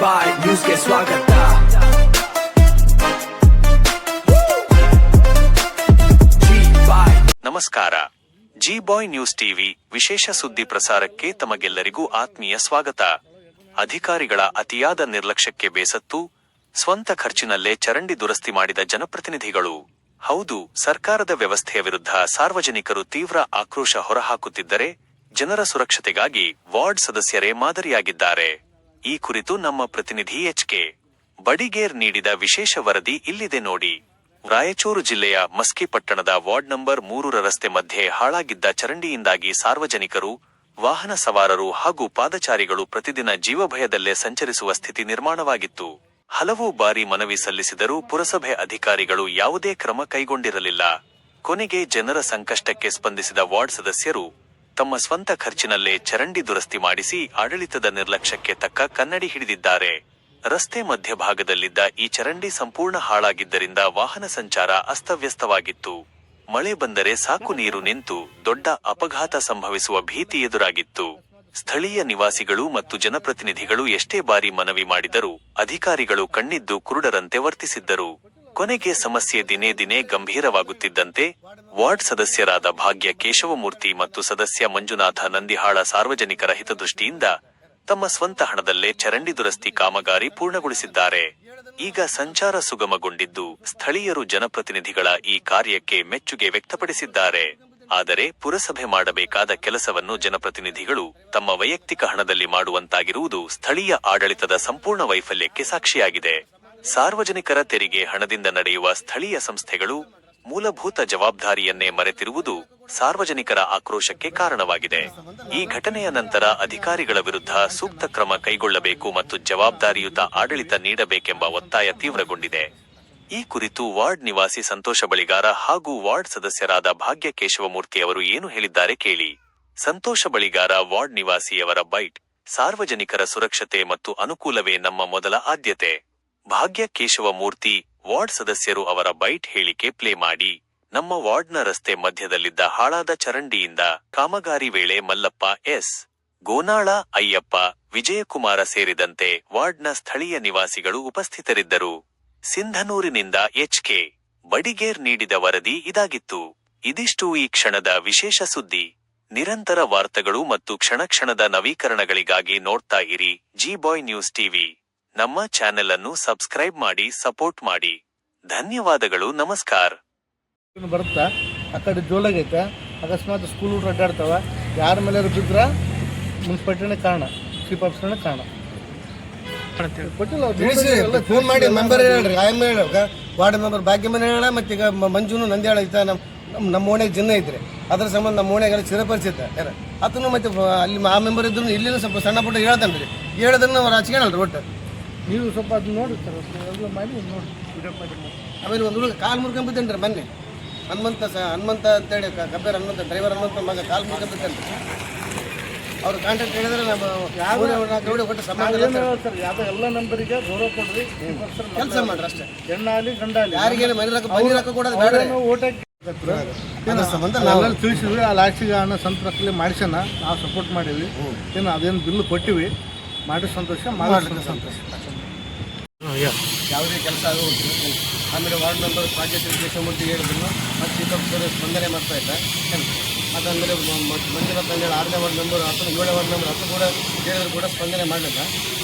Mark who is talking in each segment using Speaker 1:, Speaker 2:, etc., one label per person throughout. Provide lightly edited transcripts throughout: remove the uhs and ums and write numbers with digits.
Speaker 1: ಬಾಯ್ ನ್ಯೂಸ್ಗೆ ಸ್ವಾಗತ.
Speaker 2: ನಮಸ್ಕಾರ. ಜಿ ಬಾಯ್ ನ್ಯೂಸ್ ಟಿವಿ ವಿಶೇಷ ಸುದ್ದಿ ಪ್ರಸಾರಕ್ಕೆ ತಮಗೆಲ್ಲರಿಗೂ ಆತ್ಮೀಯ ಸ್ವಾಗತ. ಅಧಿಕಾರಿಗಳ ಅತಿಯಾದ ನಿರ್ಲಕ್ಷ್ಯಕ್ಕೆ ಬೇಸತ್ತು ಸ್ವಂತ ಖರ್ಚಿನಲ್ಲೇ ಚರಂಡಿ ದುರಸ್ತಿ ಮಾಡಿದ ಜನಪ್ರತಿನಿಧಿಗಳು. ಹೌದು, ಸರ್ಕಾರದ ವ್ಯವಸ್ಥೆಯ ವಿರುದ್ಧ ಸಾರ್ವಜನಿಕರು ತೀವ್ರ ಆಕ್ರೋಶ ಹೊರಹಾಕುತ್ತಿದ್ದರೆ ಜನರ ಸುರಕ್ಷತೆಗಾಗಿ ವಾರ್ಡ್ ಸದಸ್ಯರೇ ಮಾದರಿಯಾಗಿದ್ದಾರೆ. ಈ ಕುರಿತು ನಮ್ಮ ಪ್ರತಿನಿಧಿ ಎಚ್.ಕೆ. ಬಡಿಗೇರ್ ನೀಡಿದ ವಿಶೇಷ ವರದಿ ಇಲ್ಲಿದೆ ನೋಡಿ. ರಾಯಚೂರು ಜಿಲ್ಲೆಯ ಮಸ್ಕಿ ಪಟ್ಟಣದ ವಾರ್ಡ್ ನಂಬರ್ 3 ರಸ್ತೆ ಮಧ್ಯೆ ಹಾಳಾಗಿದ್ದ ಚರಂಡಿಯಿಂದಾಗಿ ಸಾರ್ವಜನಿಕರು, ವಾಹನ ಸವಾರರು ಹಾಗೂ ಪಾದಚಾರಿಗಳು ಪ್ರತಿದಿನ ಜೀವಭಯದಲ್ಲೇ ಸಂಚರಿಸುವ ಸ್ಥಿತಿ ನಿರ್ಮಾಣವಾಗಿತ್ತು. ಹಲವು ಬಾರಿ ಮನವಿ ಸಲ್ಲಿಸಿದರೂ ಪುರಸಭೆ ಅಧಿಕಾರಿಗಳು ಯಾವುದೇ ಕ್ರಮ ಕೈಗೊಂಡಿರಲಿಲ್ಲ. ಕೊನೆಗೆ ಜನರ ಸಂಕಷ್ಟಕ್ಕೆ ಸ್ಪಂದಿಸಿದ ವಾರ್ಡ್ ಸದಸ್ಯರು ತಮ್ಮ ಸ್ವಂತ ಖರ್ಚಿನಲ್ಲೇ ಚರಂಡಿ ದುರಸ್ತಿ ಮಾಡಿಸಿ ಆಡಳಿತದ ನಿರ್ಲಕ್ಷ್ಯಕ್ಕೆ ತಕ್ಕ ಕನ್ನಡಿ ಹಿಡಿದಿದ್ದಾರೆ. ರಸ್ತೆ ಮಧ್ಯಭಾಗದಲ್ಲಿದ್ದ ಈ ಚರಂಡಿ ಸಂಪೂರ್ಣ ಹಾಳಾಗಿದ್ದರಿಂದ ವಾಹನ ಸಂಚಾರ ಅಸ್ತವ್ಯಸ್ತವಾಗಿತ್ತು. ಮಳೆ ಬಂದರೆ ಸಾಕು ನೀರು ನಿಂತು ದೊಡ್ಡ ಅಪಘಾತ ಸಂಭವಿಸುವ ಭೀತಿ ಎದುರಾಗಿತ್ತು. ಸ್ಥಳೀಯ ನಿವಾಸಿಗಳು ಮತ್ತು ಜನಪ್ರತಿನಿಧಿಗಳು ಎಷ್ಟೇ ಬಾರಿ ಮನವಿ ಮಾಡಿದರೂ ಅಧಿಕಾರಿಗಳು ಕಣ್ಣಿದ್ದು ಕುರುಡರಂತೆ ವರ್ತಿಸಿದ್ದರು. ಕೊನೆಗೆ ಸಮಸ್ಯೆ ದಿನೇ ದಿನೇ ಗಂಭೀರವಾಗುತ್ತಿದ್ದಂತೆ ವಾರ್ಡ್ ಸದಸ್ಯರಾದ ಭಾಗ್ಯ ಕೇಶವಮೂರ್ತಿ ಮತ್ತು ಸದಸ್ಯ ಮಂಜುನಾಥ ನಂದಿಹಾಳ ಸಾರ್ವಜನಿಕರ ಹಿತದೃಷ್ಟಿಯಿಂದ ತಮ್ಮ ಸ್ವಂತ ಹಣದಲ್ಲೇ ಚರಂಡಿ ದುರಸ್ತಿ ಕಾಮಗಾರಿ ಪೂರ್ಣಗೊಳಿಸಿದ್ದಾರೆ. ಈಗ ಸಂಚಾರ ಸುಗಮಗೊಂಡಿದ್ದು ಸ್ಥಳೀಯರು ಜನಪ್ರತಿನಿಧಿಗಳ ಈ ಕಾರ್ಯಕ್ಕೆ ಮೆಚ್ಚುಗೆ ವ್ಯಕ್ತಪಡಿಸಿದ್ದಾರೆ. ಆದರೆ ಪುರಸಭೆ ಮಾಡಬೇಕಾದ ಕೆಲಸವನ್ನು ಜನಪ್ರತಿನಿಧಿಗಳು ತಮ್ಮ ವೈಯಕ್ತಿಕ ಹಣದಲ್ಲಿ ಮಾಡುವಂತಾಗಿರುವುದು ಸ್ಥಳೀಯ ಆಡಳಿತದ ಸಂಪೂರ್ಣ ವೈಫಲ್ಯಕ್ಕೆ ಸಾಕ್ಷಿಯಾಗಿದೆ. ಸಾರ್ವಜನಿಕರ ತೆರಿಗೆ ಹಣದಿಂದ ನಡೆಯುವ ಸ್ಥಳೀಯ ಸಂಸ್ಥೆಗಳು ಮೂಲಭೂತ ಜವಾಬ್ದಾರಿಯನ್ನೇ ಮರೆತಿರುವುದು ಸಾರ್ವಜನಿಕರ ಆಕ್ರೋಶಕ್ಕೆ ಕಾರಣವಾಗಿದೆ. ಈ ಘಟನೆಯ ನಂತರ ಅಧಿಕಾರಿಗಳ ವಿರುದ್ಧ ಸೂಕ್ತ ಕ್ರಮ ಕೈಗೊಳ್ಳಬೇಕು ಮತ್ತು ಜವಾಬ್ದಾರಿಯುತ ಆಡಳಿತ ನೀಡಬೇಕೆಂಬ ಒತ್ತಾಯ ತೀವ್ರಗೊಂಡಿದೆ. ಈ ಕುರಿತು ವಾರ್ಡ್ ನಿವಾಸಿ ಸಂತೋಷ ಬಳಿಗಾರ ಹಾಗೂ ವಾರ್ಡ್ ಸದಸ್ಯರಾದ ಭಾಗ್ಯ ಕೇಶವಮೂರ್ತಿ ಅವರು ಏನು ಹೇಳಿದ್ದಾರೆ ಕೇಳಿ. ಸಂತೋಷ ಬಳಿಗಾರ ವಾರ್ಡ್ ನಿವಾಸಿಯವರ ಬೈಟ್: ಸಾರ್ವಜನಿಕರ ಸುರಕ್ಷತೆ ಮತ್ತು ಅನುಕೂಲವೇ ನಮ್ಮ ಮೊದಲ ಆದ್ಯತೆ. ಭಾಗ್ಯ ಕೇಶವಮೂರ್ತಿ ವಾರ್ಡ್ ಸದಸ್ಯರು ಅವರ ಬೈಟ್ ಹೇಳಿಕೆ ಪ್ಲೇ ಮಾಡಿ. ನಮ್ಮ ವಾರ್ಡ್ನ ರಸ್ತೆ ಮಧ್ಯದಲ್ಲಿದ್ದ ಹಾಳಾದ ಚರಂಡಿಯಿಂದ ಕಾಮಗಾರಿ ವೇಳೆ ಮಲ್ಲಪ್ಪ ಎಸ್, ಗೋನಾಳ ಅಯ್ಯಪ್ಪ, ವಿಜಯಕುಮಾರ ಸೇರಿದಂತೆ ವಾರ್ಡ್ನ ಸ್ಥಳೀಯ ನಿವಾಸಿಗಳು ಉಪಸ್ಥಿತರಿದ್ದರು. ಸಿಂಧನೂರಿನಿಂದ ಎಚ್.ಕೆ. ಬಡಿಗೇರ್ ನೀಡಿದ ವರದಿ ಇದಾಗಿತ್ತು. ಇದಿಷ್ಟು ಈ ಕ್ಷಣದ ವಿಶೇಷ ಸುದ್ದಿ. ನಿರಂತರ ವಾರ್ತೆಗಳು ಮತ್ತು ಕ್ಷಣಕ್ಷಣದ ನವೀಕರಣಗಳಿಗಾಗಿ ನೋಡ್ತಾ ಇರಿ ಜಿ ಬಾಯ್ ನ್ಯೂಸ್ ಟಿವಿ. ನಮ್ಮ ಚಾನೆಲ್ ಅನ್ನು ಸಬ್ಸ್ಕ್ರೈಬ್ ಮಾಡಿ, ಸಪೋರ್ಟ್ ಮಾಡಿ. ಧನ್ಯವಾದಗಳು. ನಮಸ್ಕಾರ.
Speaker 3: ಬರುತ್ತಾ ಆ ಕಡೆ ಜೋಲಾಗೈತೆ, ಅಕಸ್ಮಾತ್ ಸ್ಕೂಲ್ ಹುಡುಗರು ಅಡ್ಡಾಡ್ತಾವ, ಯಾರ ಮೇಲೆ ಬಿದ್ದರೆ ಮುನ್ಸಿಪಾಲ್ಟಿನೇ ಕಾರಣ, ಚೀಫ್ ಆಫೀಸರ್ನೇ ಕಾರಣ.
Speaker 4: ಫೋನ್ ಮಾಡಿ ಮೆಂಬರ್ ಹೇಳ್ರಿ, ಆಯಮ್ಮ ಹೇಳ, ವಾರ್ಡ್ ಮೆಂಬರ್ ಭಾಗ್ಯಮನೆ ಹೇಳ, ಮತ್ತು ಈಗ ಮಂಜುನು ನಂದಿ ಹೇಳ ಐತೆ. ನಮ್ಮ ಓಣ್ಯಾಗ ಜನ ಐತ್ರಿ, ಅದ್ರ ಸಂಬಂಧ ನಮ್ಮ ಓಣ್ಯಾಗೆಲ್ಲ ಚಿರಪರಿಚಿತ ಯಾರು ಆತನು. ಮತ್ತು ಅಲ್ಲಿ ಆ ಮೆಂಬರ್ ಇದ್ರು ಇಲ್ಲಿನ ಸ್ವಲ್ಪ ಸಣ್ಣ ಪುಟ್ಟ ಹೇಳ್ತಾನೆ ರೀ, ಹೇಳೋದನ್ನ ಅವ್ರು ಹಚ್ಕೊಳಲ್ರಿ ಒಟ್ಟು.
Speaker 3: ನೀವು ಸ್ವಲ್ಪ ಅದು ನೋಡಿ ಸರ್, ಎಲ್ಲ ಮಾಡಿ ನೋಡಿ ವಿಡಿಯೋ ಮಾಡಿ.
Speaker 4: ಆಮೇಲೆ ಒಂದು ಹುಡುಗ ಕಾಲು ಮುರ್ಕೊಂಬಿದ್ದೇನೆ ರೀ ಮೊನ್ನೆ, ಹನುಮಂತ ಅಂತೇಳಿ ಕಬ್ಬೇರ್ ಹನುಮಂತ ಡ್ರೈವರ್ ಹನುಮಂತ ಮಗ ಕಾಲು ಮುರ್ಕೊಂಬಿದ್ದೇನೆ ರೀ. ಅವ್ರು ಕಾಂಟ್ಯಾಕ್ಟ್ ಹೇಳಿದ್ರೆ ನಮ್ಮ ಯಾವ ಕೊಟ್ಟು ಸಂಬಂಧ
Speaker 3: ಸರ್, ಯಾವುದೋ ಎಲ್ಲ ನಂಬರಿಗೆ ಗೌರವ ಕೊಡ್ರಿ,
Speaker 4: ಕೆಲಸ ಮಾಡ್ರಿ ಅಷ್ಟೇ.
Speaker 3: ಹೆಣ್ಣಾಗಲಿ ಗಂಡಾಗಲಿ
Speaker 4: ಯಾರಿಗೇನು ಮನೆ ರೊಕ್ಕ ಕೊಡೋದು ಬೇಡ.
Speaker 3: ಓಟ್ ಸಂಬಂಧ ನಾವೆಲ್ಲ ತಿಳಿಸಿದ್ವಿ. ಆ ಲಾಸ್ಟಿಗೆ ಹಣ ಸ್ವಂತ ರೊಕ್ಕಲ್ಲಿ ಮಾಡಿಸೋಣ, ನಾವು ಸಪೋರ್ಟ್ ಮಾಡೀವಿ. ಏನು ಅದೇನು ಬಿಲ್ ಕೊಟ್ಟಿವಿ, ಮಾಡಿ ಸಂತೋಷ, ಮಾಡಿ ಸಂತೋಷ.
Speaker 4: ಯಾವುದೇ ಕೆಲಸ ಆಗೋದು. ಆಮೇಲೆ ವಾರ್ಡ್ ಮೆಂಬರ್ ಭಾಗ್ಯ ಕೇಶವಮೂರ್ತಿ ಹೇಳಿದ್ರು, ಮತ್ತು ಚೀಫ್ ಆಫೀಸರ್ ಸ್ಪಂದನೆ ಮಾಡ್ತಾ ಇದ್ದ. ಅದಾದಮೇಲೆ ಮಂಜುನಾಥ್ ಹೇಳಿ 6ನೇ ವಾರ್ಡ್ ಮೆಂಬರ್, 7ನೇ ವಾರ್ಡ್ ಮೆಂಬರ್ ಕೂಡ ಹೇಳಿದ್ರು ಕೂಡ ಸ್ಪಂದನೆ ಮಾಡಲಿಲ್ಲ.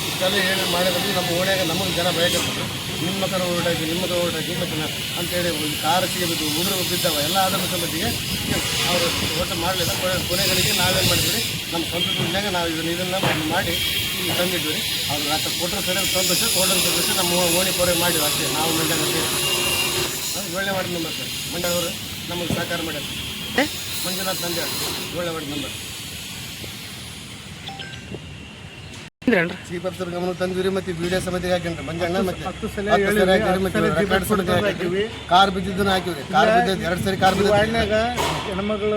Speaker 4: ಇಷ್ಟೆಲ್ಲ ಹೇಳಿ ಮಾಡಿದ್ರೆ ನಮ್ಮ ಓಣ್ಯಾಗ ನಮಗೆ ಜನ ಬಯಕರ್ತದೆ, ನಿಮ್ಮ ಮಕ್ಕಳು ಓಡಾಗಿ ನಿಮ್ಮ ಮಕ್ಕಳು ಓಡಾಗಿ ಮತ್ತು ಅಂತೇಳಿ ಕಾರು ಸಿಗಬೇಕು, ಹುಡುಗರು ಬಿದ್ದಾವ ಎಲ್ಲ ಆದ ಮಟ್ಟಿಗೆ ಅವರು ಒಟ್ಟು ಮಾಡಲಿಲ್ಲ. ಕೊನೆಗಳಿಗೆ ನಾವೇನು ಮಾಡಿದ್ವಿ, ನಮ್ಮ ಸ್ವಂತ ದುಡ್ಡಿನಾಗ ನಾವು ಇದನ್ನು ಮಾಡಿ ತಂದಿದ್ವಿ ರೀ. ಅವ್ರು ರಾತ್ರಿ ಕೊಟ್ಟರು ಕಡೆ ಸಂತೋಷ, ಕೊಡೋದು ಸಂತೋಷ. ನಮ್ಮ ಓಣಿ ಪೂರೈ ಮಾಡಿದ್ವಿ ಅಷ್ಟೇ. ನಾವು ಮಂಡ್ಯ ಏಳನೇ ವಾರ್ಡ್ ಮೆಂಬರ್ ಸರ್, ಮಂಡ್ಯದವರು ನಮಗೆ ಸಹಕಾರ ಮಾಡ್ಯಾರ. ಮಂಜುನಾಥ್ ನಂದಿ 7ನೇ ವಾರ್ಡ್ ಮೆಂಬರ್. ಚೀಫ್ ಆಫೀಸರ್ ಗಮನ ತಂದಿರಿ, ಮತ್ತು ವಿಡಿಯೋ ಸಮಿತಿಗೆ ಹಾಕಿನ್ರಿ ಮಂಜಣ್ಣ, ಮತ್ತು ಕಾರ್ ಬಿದ್ದಿದ್ದನ್ನು ಹಾಕಿವ್ರಿ. ಕಾರ್ ಬಿದ್ದಿದ್ದು 2 ಸರಿ ಕಾರ್ ಬಿದ್ದ
Speaker 3: ಹೆಣ್ಮಗಳು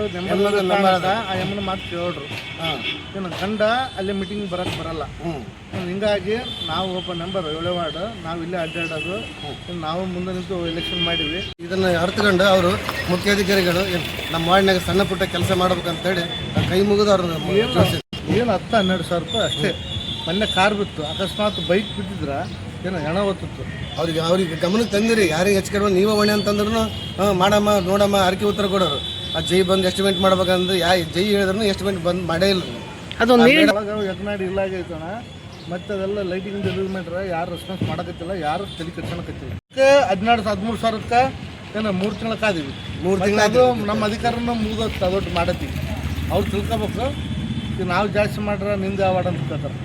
Speaker 3: ಆ ಎಮ್ಮನ ಮಾತು ಕೇಳ್ರು. ಏನು ಗಂಡ ಅಲ್ಲಿ ಮೀಟಿಂಗ್ ಬರಕ್ಕೆ ಬರಲ್ಲ. ಹಿಂಗಾಗಿ ನಾವು ಒಬ್ಬ ನಂಬರ್ 7ನೇ ವಾರ್ಡ್, ನಾವು ಇಲ್ಲೇ ಅಡ್ಡಾಡೋದು. ನಾವು ಮುಂದೆ ನಿಂತು ಎಲೆಕ್ಷನ್ ಮಾಡಿವಿ.
Speaker 4: ಇದನ್ನು ಅರ್ಥಕೊಂಡು ಅವರು ಮುಖ್ಯಾಧಿಕಾರಿಗಳು ನಮ್ಮ ವಾರ್ಡ್ನಾಗ ಸಣ್ಣ ಪುಟ್ಟ ಕೆಲಸ ಮಾಡ್ಬೇಕಂತೇಳಿ ಕೈ ಮುಗಿದು ಅವ್ರನ್ನ
Speaker 3: ಏನು 10-12 ಸಾವಿರ ರೂಪಾಯಿ ಅಷ್ಟೇ ಮೊನ್ನೆ ಕಾರ್ ಬಿತ್ತು, ಅಕಸ್ಮಾತ್ ಬೈಕ್ ಬಿದ್ದಿದ್ರ ಏನೋ ಹೆಣ ಹೊತ್ತಿತ್ತು.
Speaker 4: ಅವ್ರಿಗೆ ಗಮನಕ್ಕೆ ತಂದಿರಿ, ಯಾರಿಗೆ ಹೆಚ್ಚು ಕಡಿಮೆ ನೀವೇ ಹೊಣೆ ಅಂತಂದ್ರೂ ಮಾಡಮ್ಮ ನೋಡಮ್ಮ ಅರ್ಕೆ ಉತ್ತರ ಕೊಡೋರು. ಆ ಜೈ ಬಂದು ಎಸ್ಟಿಮೇಟ್ ಮಾಡ್ಬೇಕಂದ್ರೆ ಜೈ ಹೇಳಿದ್ರು ಎಸ್ಟಿಮೇಟ್ ಬಂದು ಮಾಡೇ ಇಲ್ಲ.
Speaker 3: ಅದು ಯತ್ನಾಡಿ ಇಲ್ಲ ಆಗೈತಣ. ಮತ್ತೆ ಅದೆಲ್ಲ ಲೈಟಿಂಗ್ ಡೆವಲಪ್ಮೆಂಟ್ ಯಾರು ರೆಸ್ಪಾನ್ಸ್ ಮಾಡಕತ್ತಿಲ್ಲ, ಯಾರು ತಲೆ ಕಟ್ಸೋಕತ್ತಿಲ್ಲ. 13 ಸಾವಿರಕ್ಕೆ ಏನೋ 3 ತಿಂಗಳ ಕಾದೀವಿ.
Speaker 4: 3 ತಿಂಗಳ
Speaker 3: ಅದು ನಮ್ಮ ಅಧಿಕಾರನ ಮುಗಿದೋಗ್ತು, ಅದೊಟ್ಟು ಮಾಡತ್ತೀವಿ. ಅವ್ರು ತಿಳ್ಕೊಬೇಕು, ನಾವು ಜಾಸ್ತಿ ಮಾಡ್ರೆ ನಿಂದೆ ಅವಾರ್ಡ್ ಅಂತ ಕೇಳ್ತಾರೆ.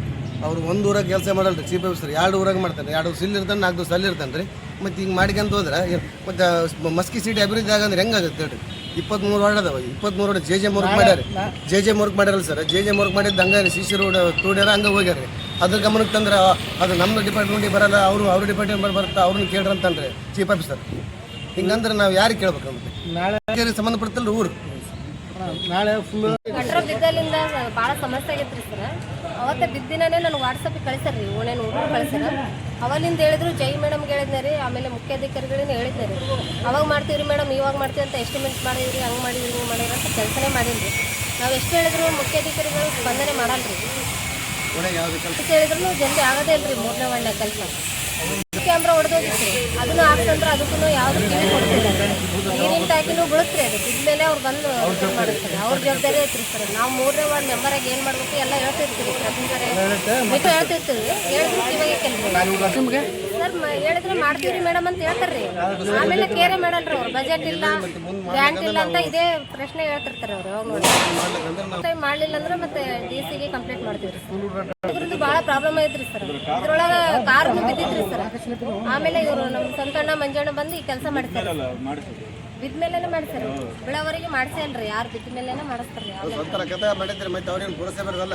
Speaker 4: ಅವ್ರು 1 ಊರಾಗ ಕೆಲಸ ಮಾಡಲ್ರಿ ಚೀಫ್ ಆಫೀಸರ್, 2 ಊರಾಗ ಮಾಡ್ತಾನೆ. 2 ಸಿಲ್ ಇರ್ತಾನೆ, 4 ದಿವಸ ಅಲ್ಲಿ ಇರ್ತಾನೆ ರೀ. ಮತ್ತು ಹಿಂಗೆ ಮಾಡ್ಕೊಂತ ಹೋದ್ರೆ ಮತ್ತು ಮಸ್ಕಿ ಸಿಟಿ ಅಭಿವೃದ್ಧಿ ಆಗಂದ್ರೆ ಹೆಂಗಾಗುತ್ತೆ ಹೇಳ್ರಿ. 23 ವಾರ್ಡ್ ಅದಾವ, 23 ವಾರ್ಡ್ ಜೆ ವರ್ಕ್ ಮಾಡ್ಯಾರ. ಜೆ ವರ್ಕ್ ಮಾಡ್ಯಾರಲ್ಲ ಸರ್, ಜೆ ವರ್ಕ್ ಮಾಡಿದ್ದು ಹಂಗೆ CC ರೋಡ್ ತೋಡ್ಯಾರ, ಹಂಗೆ ಹೋಗ್ಯಾರ. ಅದ್ರ ಗಮನಕ್ಕೆ ತಂದ್ರೆ ಅದು ನಮ್ಮ ಡಿಪಾರ್ಟ್ಮೆಂಟಿಗೆ ಬರಲ್ಲ, ಅವ್ರ ಡಿಪಾರ್ಟ್ಮೆಂಟ್ ಬರುತ್ತೆ, ಅವ್ರನ್ನ ಕೇಳ್ರಿ ಅಂತನ್ರಿ ಚೀಫ್ ಆಫೀಸರ್. ಹಿಂಗಂದ್ರೆ ನಾವು ಯಾರಿಗೆ ಕೇಳ್ಬೇಕು? ನಾಳೆ ಸಂಬಂಧಪಡ್ತಲ್ಲ ಊರು.
Speaker 3: ನಾಳೆ ಫುಲ್
Speaker 1: ಗಟ್ರ ಬಿದ್ದಲಿಂದ ಭಾಳ ಸಮಸ್ಯೆ ಆಗೈತ್ರಿ ಸರ್. ಅವತ್ತೇ ಬಿದ್ದಿನೇ ನಾನು ವಾಟ್ಸಪ್ಪಿಗೆ ಕಳಿಸ್ಯಾರ ರೀ, ಓನೇನು ಹುಡುಗರು ಕಳಿಸ್ಯಾರ. ಅವಲ್ಲಿಂದ ಹೇಳಿದ್ರು ಜೈ ಮೇಡಮ್ಗೆ ಹೇಳಿದ್ನೆ ರೀ, ಆಮೇಲೆ ಮುಖ್ಯಾಧಿಕಾರಿಗಳನ್ನ ಹೇಳಿದ್ನೆ ರೀ. ಅವಾಗ ಮಾಡ್ತೀವಿ ಮೇಡಮ್, ಇವಾಗ ಮಾಡ್ತೀವಿ ಅಂತ ಎಸ್ಟಿಮೇಟ್ ಮಾಡಿದ್ರಿ, ಹಂಗೆ ಮಾಡಿದ್ರಿ ಹಿಂಗೆ ಮಾಡಿದ್ರಿ ಅಂತ ಕೆಲಸನೇ ಮಾಡಿದ್ರಿ. ನಾವು ಎಷ್ಟು ಹೇಳಿದ್ರು ಮುಖ್ಯಾಧಿಕಾರಿಗಳು ಸ್ಪಂದನೆ ಮಾಡಲ್ರಿ. ಎಷ್ಟು ಹೇಳಿದ್ರು ಜಲ್ದಿ ಆಗೋದೇ ಇಲ್ರಿ 3ನೇ ವಾರ್ಡ್ನ ಕೆಲಸ. ಕ್ಯಾಮ್ರಾ ಹೊಡೆದೋಗಿತ್ತು, ಅದನ್ನು ಹಾಕ್ಸಂದ್ರೆ ಅದಕ್ಕೂ ಯಾವ್ದು ಕಿವಿ ಕೊಡ್ತಿಲ್ಲ. ನೀರಿನ ಟ್ಯಾಂಕಿನೂ ಬೀಳುತ್ತೆ, ಅದು ಬಿದ್ಮೇಲೆ ಅವ್ರು ಬಂದು ಮಾಡಿರ್ತಾರೆ. ಅವ್ರ ಜವಾಬ್ದಾರಿ ಐತ್ರಿ ಸರ್. ನಾವು 3ನೇ ವಾರ್ಡ್ ಮೆಂಬರಾಗಿ ಏನು ಮಾಡ್ಬೇಕು ಎಲ್ಲ ಹೇಳ್ತಿರ್ತೀವಿ, ಬಿಟ್ಟು ಹೇಳ್ತಿರ್ತೀವಿ. ಹೇಳಿದ್ರು ಕಿವಿಗೆ ಕೆಲಸ ಸರ್ ಹೇಳಿದ್ರೆ ಮಾಡ್ತೀವ್ರಿ ಮೇಡಮ್ ಅಂತ ಹೇಳ್ತಾರ್ರಿ. ಆಮೇಲೆ ಕೇರೆ ಮಾಡಲ್ರಿ ಅವ್ರು. ಬಜೆಟ್ ಇಲ್ಲ, ಗ್ರ್ಯಾಂಟ್ ಇಲ್ಲ ಅಂತ ಇದೇ ಪ್ರಶ್ನೆ ಹೇಳ್ತಿರ್ತಾರೆ ಅವ್ರು. ಯಾವಾಗ ನೋಡಿ ಮಾಡಲಿಲ್ಲ ಅಂದ್ರೆ ಮತ್ತೆ DC ಕಂಪ್ಲೇಂಟ್ ಮಾಡ್ತೀವಿ. ಇದ್ರದ್ದು ಭಾಳ ಪ್ರಾಬ್ಲಮ್ ಐತ್ರಿ ಸರ್. ಇದ್ರೊಳಗೆ ಕಾರ್ ಬಿದ್ದಿತ್ರಿ ಸರ್. ಆಮೇಲೆ ಇವರು ನಮ್ಮ ಸಂತಣ್ಣ ಮಂಜಣ್ಣ ಬಂದು ಈ ಕೆಲಸ ಮಾಡ್ತಾರೆ. ಬಿದ್ಮೇಲೆ ಮಾಡ್ತಾರೆ, ಬೆಳವರೆಗೆ ಮಾಡಿಸಿ ಅಲ್ರಿ, ಯಾರು ಬಿದ್ದ ಮೇಲೆನೆ ಮಾಡಿಸ್ತಾರೆ.
Speaker 4: ಮಾಡಿದ್ರೆ ಮತ್ತೆ ಅವ್ರೇನು ಪುರಸಭೆ ಬರೋದಲ್ಲ.